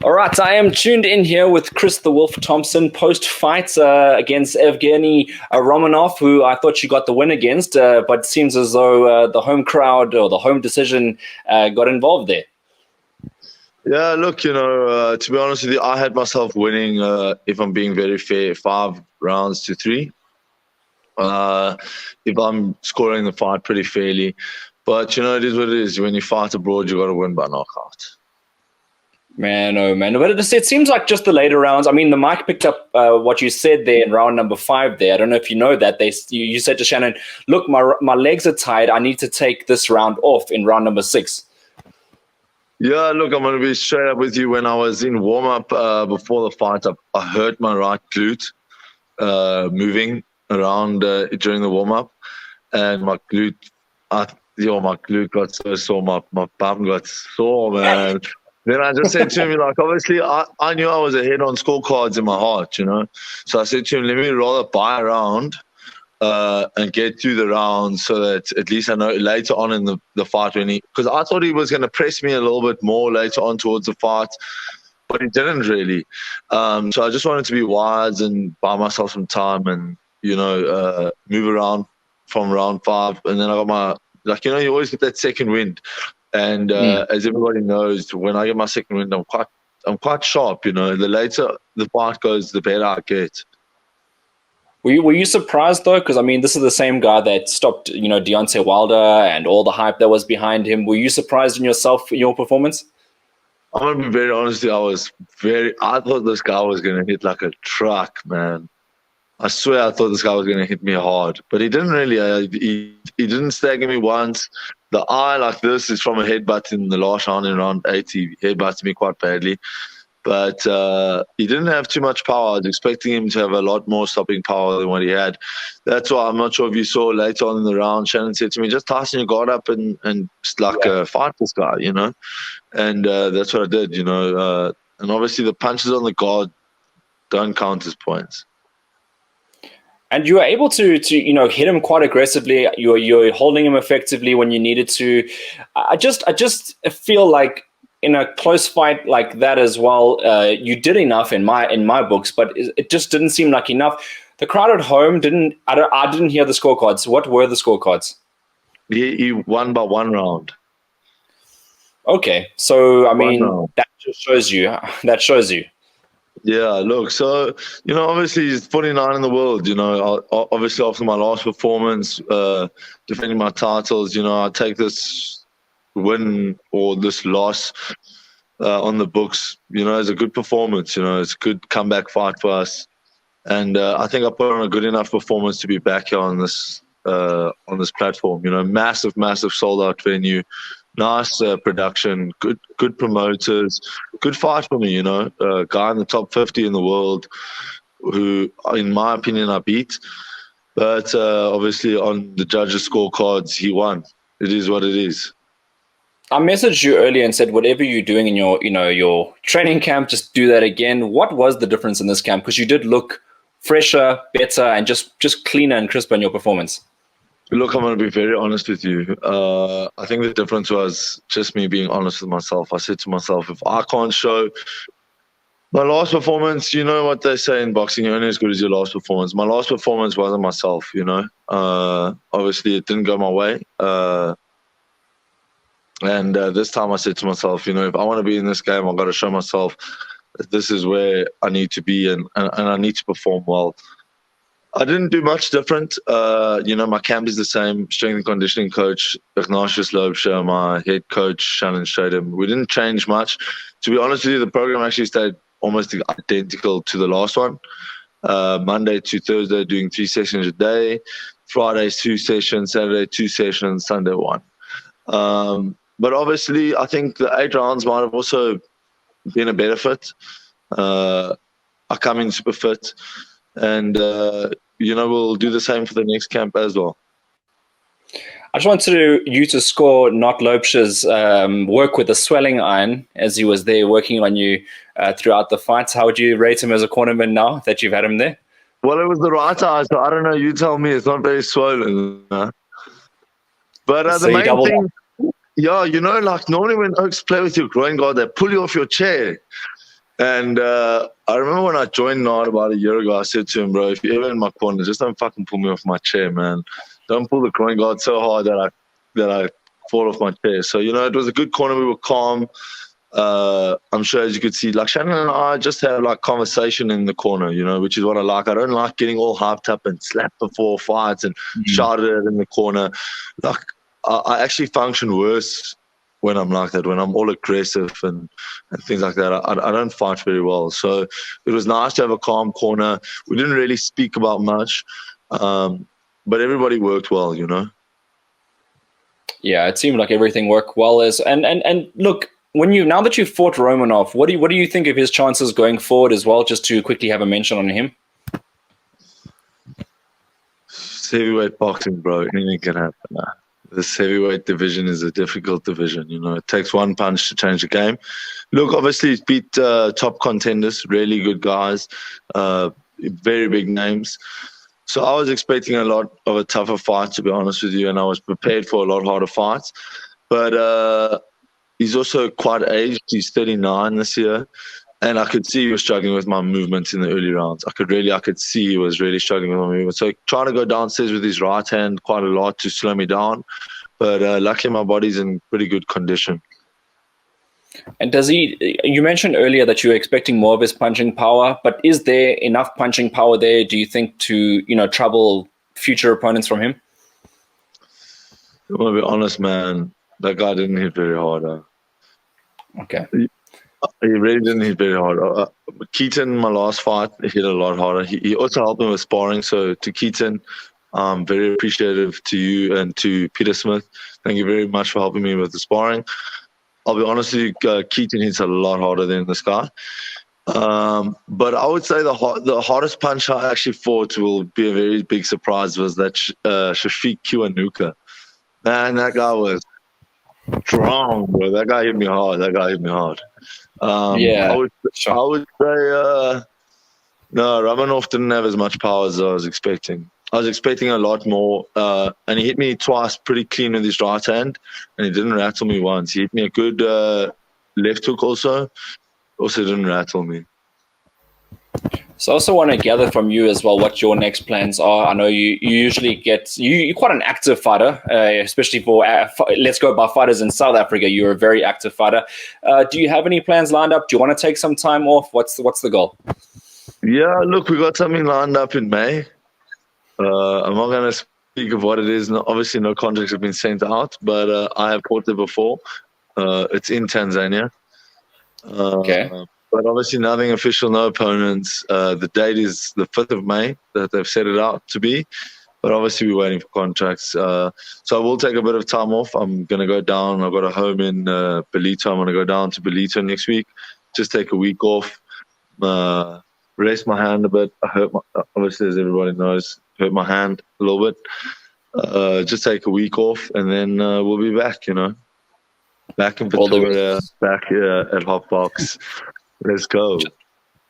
All right, I am tuned in here with Chris the Wolf Thompson post-fight against Evgeny Romanov, who I thought you got the win against, but it seems as though the home crowd or the home decision got involved there. Yeah, look, to be honest with you, I had myself winning, if I'm being very fair, 5 rounds to 3. If I'm scoring the fight pretty fairly. But, it is what it is. When you fight abroad, you got to win by knockout. Man, oh man. But it seems like just the later rounds. I mean, the mic picked up what you said there in round number 5 there. I don't know if you know that. You said to Shannon, look, my legs are tired. I need to take this round off in round number 6. Yeah, look, I'm going to be straight up with you. When I was in warm-up before the fight, I hurt my right glute moving around during the warm-up. And my glute, my glute got so sore. My bum got sore, man. Then I just said to him, obviously I knew I was ahead on scorecards in my heart, So I said to him, let me rather buy a round and get through the round so that at least I know later on in the fight because I thought he was going to press me a little bit more later on towards the fight, but he didn't really. So I just wanted to be wise and buy myself some time and, move around from round 5. And then I got my, you always get that second wind. And as everybody knows, when I get my second wind, I'm quite sharp. The later the fight goes, the better I get. Were you surprised though? Because I mean, this is the same guy that stopped, Deontay Wilder and all the hype that was behind him. Were you surprised in yourself in your performance? I'm gonna be very honest with you. I thought this guy was gonna hit like a truck, man. I swear I thought this guy was going to hit me hard, but he didn't really. He didn't stagger me once. The eye like this is from a headbutt in the last round in round 8. He headbutted me quite badly, but he didn't have too much power. I was expecting him to have a lot more stopping power than what he had. That's why I'm not sure if you saw later on in the round, Shannon said to me, just tighten your guard up and fight this guy, And that's what I did, And obviously the punches on the guard don't count as points. And you were able to hit him quite aggressively. You're holding him effectively when you needed to. I just feel like in a close fight like that as well, you did enough in my books, but it just didn't seem like enough. The crowd at home didn't. I didn't hear the scorecards. What were the scorecards? He won by 1 round. Okay, so I mean that just shows you. That shows you. Yeah, look, so, obviously he's 49 in the world, obviously after my last performance, defending my titles, I take this win or this loss on the books, as a good performance, it's a good comeback fight for us. And I think I put on a good enough performance to be back here on this platform, massive sold out venue. Nice production, good promoters, good fight for me, a guy in the top 50 in the world who, in my opinion, I beat. But obviously on the judges' scorecards, he won. It is what it is. I messaged you earlier and said, whatever you're doing in your training camp, just do that again. What was the difference in this camp? Because you did look fresher, better, and just cleaner and crisper in your performance. Look, I'm going to be very honest with you. I think the difference was just me being honest with myself. I said to myself, if I can't show my last performance, you know what they say in boxing, you're only as good as your last performance. My last performance wasn't myself, Obviously, it didn't go my way. And this time I said to myself, if I want to be in this game, I've got to show myself that this is where I need to be and I need to perform well. I didn't do much different. My camp is the same. Strength and conditioning coach, Ignatius Loubser, my head coach, Shannon Stratham. We didn't change much. To be honest with you, the program actually stayed almost identical to the last one. Monday to Thursday, doing 3 sessions a day. Fridays, 2 sessions. Saturday, 2 sessions. Sunday, 1. But obviously, I think the 8 rounds might have also been a better fit. I come in super fit. And, we'll do the same for the next camp as well. I just wanted you to score not Loubser's work with the swelling iron as he was there working on you throughout the fights. How would you rate him as a cornerman now that you've had him there? Well, it was the right eye, so I don't know. You tell me. It's not very swollen. But So the main thing, normally when Oaks play with your groin guard, they pull you off your chair. And I remember when I joined Nard about a year ago, I said to him, bro, if you're ever in my corner, just don't fucking pull me off my chair, man. Don't pull the groin guard so hard that I fall off my chair. So, you know, it was a good corner. We were calm. I'm sure, as you could see, like Shannon and I just have like conversation in the corner, you know, which is what I like. I don't like getting all hyped up and slapped before fights and shouted at in the corner. Like, I actually function worse when I'm like that, when I'm all aggressive and things like that. I don't fight very well. So it was nice to have a calm corner. We didn't really speak about much, but everybody worked well, you know. Yeah, it seemed like everything worked well. And look, now that you've fought Romanov, what do you think of his chances going forward as well? Just to quickly have a mention on him. It's heavyweight boxing, bro. Anything can happen. This heavyweight division is a difficult division. You know, it takes one punch to change the game. Look, obviously, he's beat top contenders, really good guys, very big names. So I was expecting a lot of a tougher fight, to be honest with you, and I was prepared for a lot harder fights. But he's also quite aged. He's 39 this year. And I could see he was struggling with my movements in the early rounds. I could see he was really struggling with my movement. So trying to go downstairs with his right hand quite a lot to slow me down. But luckily my body's in pretty good condition. And you mentioned earlier that you were expecting more of his punching power, but is there enough punching power there, do you think, to, you know, trouble future opponents from him? I want to be honest, man. That guy didn't hit very hard. Okay. He really didn't hit very hard. Keaton, my last fight, hit a lot harder. He also helped me with sparring. So to Keaton, I'm very appreciative to you and to Peter Smith. Thank you very much for helping me with the sparring. I'll be honest with you, Keaton hits a lot harder than this guy. But I would say the hardest punch I actually fought will be a very big surprise was that Shafiq Kiwanuka. Man, that guy was strong, bro. That guy hit me hard. Yeah, I would say no, Romanov didn't have as much power as I was expecting. I was expecting a lot more, and he hit me twice pretty clean with his right hand, and he didn't rattle me once. He hit me a good left hook also didn't rattle me. So I also want to gather from you as well what your next plans are. I know you usually you're quite an active fighter, especially for Let's Go by fighters in South Africa. You're a very active fighter. Do you have any plans lined up? Do you want to take some time off? What's the goal? Yeah, look, we got something lined up in May. I'm not going to speak of what it is. No, obviously, no contracts have been sent out, but I have fought there before. It's in Tanzania. Okay. But obviously nothing official, no opponents. The date is the 5th of May that they've set it out to be. But obviously we're waiting for contracts. So I will take a bit of time off. I'm going to go down. I've got a home in Belito. I'm going to go down to Belito next week. Just take a week off. Rest my hand a bit. Obviously, as everybody knows, hurt my hand a little bit. Just take a week off and then we'll be back, you know. Back in Pretoria, back here at Hotbox. Let's go.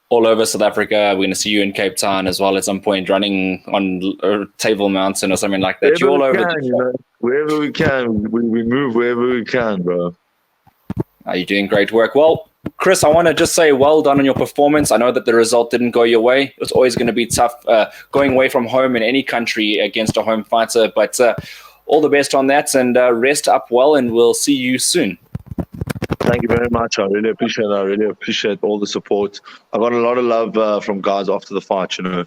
All over South Africa. We're going to see you in Cape Town as well at some point, running on Table Mountain or something like that. You're all over. Wherever we can. We move wherever we can, bro. You're doing great work. Well, Chris, I want to just say well done on your performance. I know that the result didn't go your way. It's always going to be tough going away from home in any country against a home fighter. But all the best on that, and rest up well, and we'll see you soon. Thank you very much. I really appreciate it. I really appreciate all the support. I got a lot of love from guys after the fight, you know.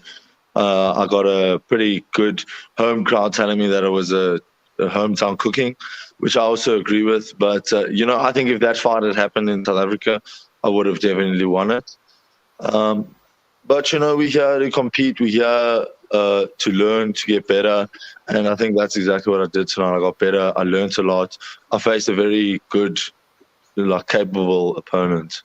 I got a pretty good home crowd telling me that it was a hometown cooking, which I also agree with. But, you know, I think if that fight had happened in South Africa, I would have definitely won it. But, you know, we're here to compete. We're here to learn, to get better. And I think that's exactly what I did tonight. I got better. I learned a lot. I faced a very good, like, capable opponent.